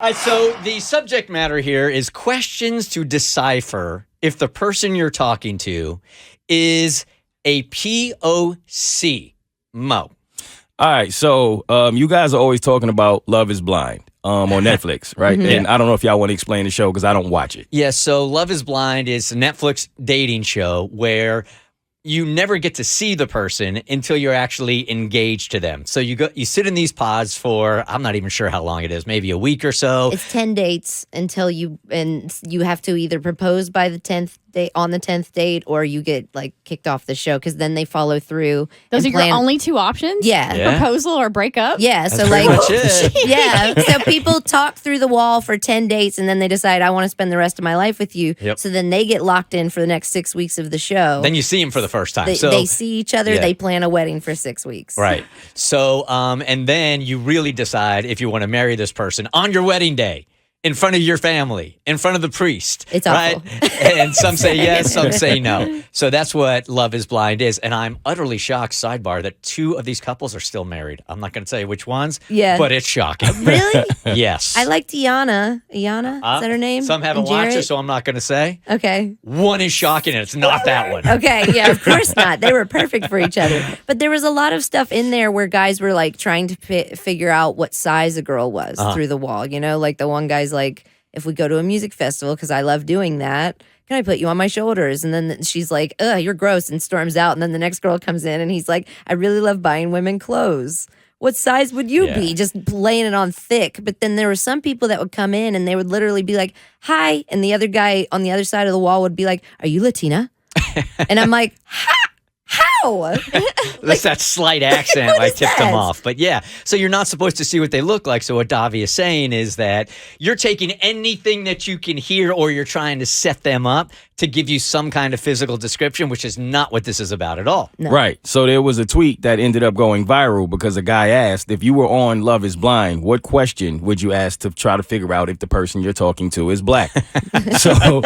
All right, so the subject matter here is questions to decipher if the person you're talking to is a POC. Mo. All right, so you guys are always talking about Love is Blind on Netflix, right? Mm-hmm. And I don't know if y'all want to explain the show because I don't watch it. Yeah, so Love is Blind is a Netflix dating show where you never get to see the person until you're actually engaged to them. So you sit in these pods for, I'm not even sure how long it is, maybe a week or so. It's 10 dates until you have to either propose by the 10th date on the 10th date, or you get like kicked off the show because then they follow through. Those are your only two options? Yeah. Proposal or breakup? Yeah. That's so pretty like, much it. yeah. So people talk through the wall for 10 dates and then they decide, I want to spend the rest of my life with you. Yep. So then they get locked in for the next 6 weeks of the show. Then you see him for the first time. They see each other. Yeah. They plan a wedding for 6 weeks. Right. So, and then you really decide if you want to marry this person on your wedding day, in front of your family, in front of the priest. It's right? awful. And some say yes, some say no. So that's what Love is Blind is. And I'm utterly shocked, sidebar, that two of these couples are still married. I'm not going to say which ones, but it's shocking. Really? Yes. I liked Iana. Iana? Is that her name? Some haven't And watched it, Jarrett? so I'm not going to say. Okay. One is shocking, and it's not that one. Okay, yeah, of course not. They were perfect for each other. But there was a lot of stuff in there where guys were like trying to figure out what size a girl was through the wall. You know, like the one guy's like, if we go to a music festival, because I love doing that, can I put you on my shoulders? And then she's like, ugh, you're gross, and storms out. And then the next girl comes in and he's like, I really love buying women clothes. What size would you be? Just laying it on thick. But then there were some people that would come in and they would literally be like, hi. And the other guy on the other side of the wall would be like, are you Latina? And I'm like, how? That's that slight accent what I is tipped that? them off. But yeah, so you're not supposed to see what they look like. So what Davi is saying is that you're taking anything that you can hear or you're trying to set them up to give you some kind of physical description, which is not what this is about at all. No. Right. So there was a tweet that ended up going viral because a guy asked, if you were on Love is Blind, what question would you ask to try to figure out if the person you're talking to is black? so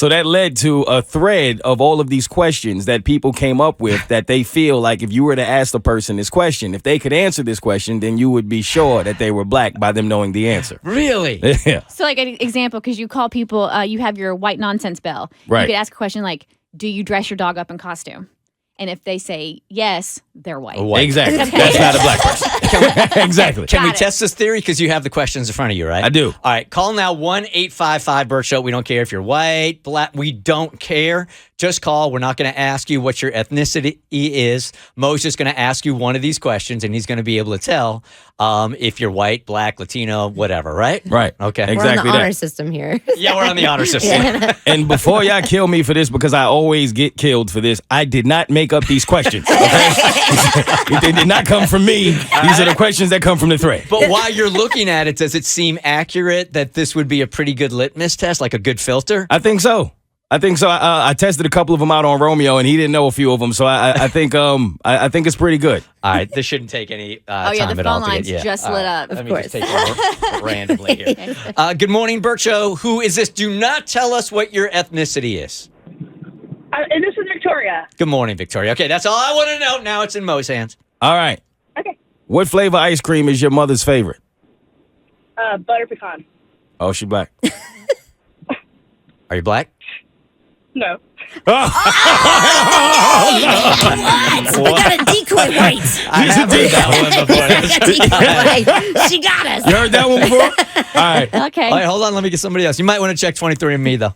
that led to a thread of all of these questions that people came up with that they feel like if you were to ask the person this question, if they could answer this question, then you would be sure that they were black by them knowing the answer. Really? Yeah. So like an example, because you call people, you have your white nonsense bell. Right. You could ask a question like, do you dress your dog up in costume? And if they say yes, they're white. Exactly. Okay. That's not a black person. Exactly. Can we Got it. test this theory? Because you have the questions in front of you, right? I do. All right. Call now 1-855-BERT Show. We don't care if you're white, black. We don't care. Just call. We're not going to ask you what your ethnicity is. Mo's just going to ask you one of these questions, and he's going to be able to tell if you're white, black, Latino, whatever, right? Right. Okay. We're on Exactly the honor that. system here. Yeah, we're on the honor system. And before y'all kill me for this, because I always get killed for this, I did not make up these questions. Okay? They did not come from me. These are the questions that come from the thread. But while you're looking at it, does it seem accurate that this would be a pretty good litmus test, like a good filter? I think so. I tested a couple of them out on Romeo, and he didn't know a few of them. So I think it's pretty good. All right, this shouldn't take any time the at all phone to lines get. Yeah. just All lit right, up. Let me course. just take one randomly here. Good morning, Bert Show. Who is this? Do not tell us what your ethnicity is. And this is Victoria. Good morning, Victoria. Okay, that's all I want to know. Now it's in Mo's hands. All right. Okay. What flavor ice cream is your mother's favorite? Butter pecan. Oh, she black. Are you black? No. What? I got a decoy white. I have heard that one before. I got a decoy white. She got us. You heard that one before? All right. Okay. All right, hold on. Let me get somebody else. You might want to check 23andMe, though.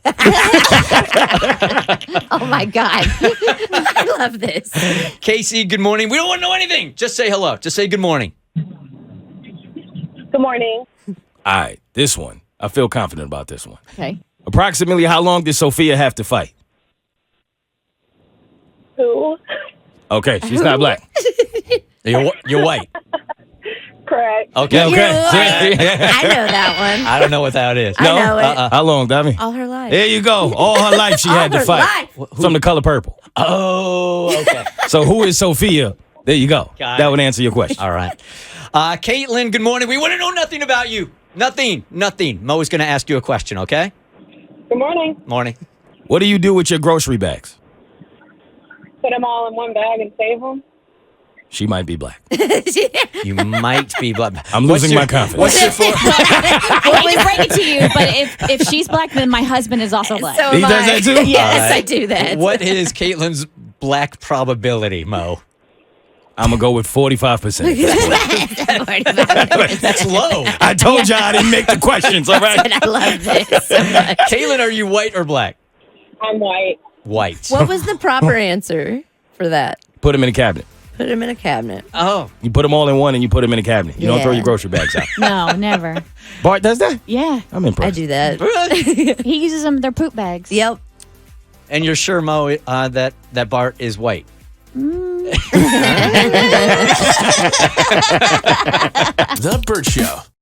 Oh my God. I love this. Casey, good morning. We don't want to know anything. Just say hello. Just say good morning. Good morning. All right. This one. I feel confident about this one. Okay. Approximately how long did Sophia have to fight? Who? Okay, she's not black. You're white. Correct. Okay. You're Okay. white. I know that one. I don't know what that is. I know it. How long, Dami? All her life. There you go. All her life she had to her fight. From the color purple. Oh, okay. So who is Sophia? There you go. Got That it. would answer your question. All right. Caitlin, good morning. We want to know nothing about you. Nothing. Mo is going to ask you a question, okay? Good morning. Morning. What do you do with your grocery bags? Put them all in one bag and save them. She might be black. You might be black. I'm losing my confidence. What's your I hate to break it to you, but if she's black, then my husband is also black. So He am does I. that too? Yes, I do that. What is Caitlin's black probability, Mo? I'm going to go with 45%. That's low. I told you I didn't make the questions, all right? I love this so much. Caitlin, are you white or black? I'm white. White. What was the proper answer for that? Put them in a cabinet. Put him in a cabinet. Oh. You put them all in one and you put them in a cabinet. You don't throw Yeah. your grocery bags out. No, never. Bart does that? Yeah. I'm I impressed. do that. He uses them, they're poop bags. Yep. And you're sure, Mo, that Bart is white? The Bert Show.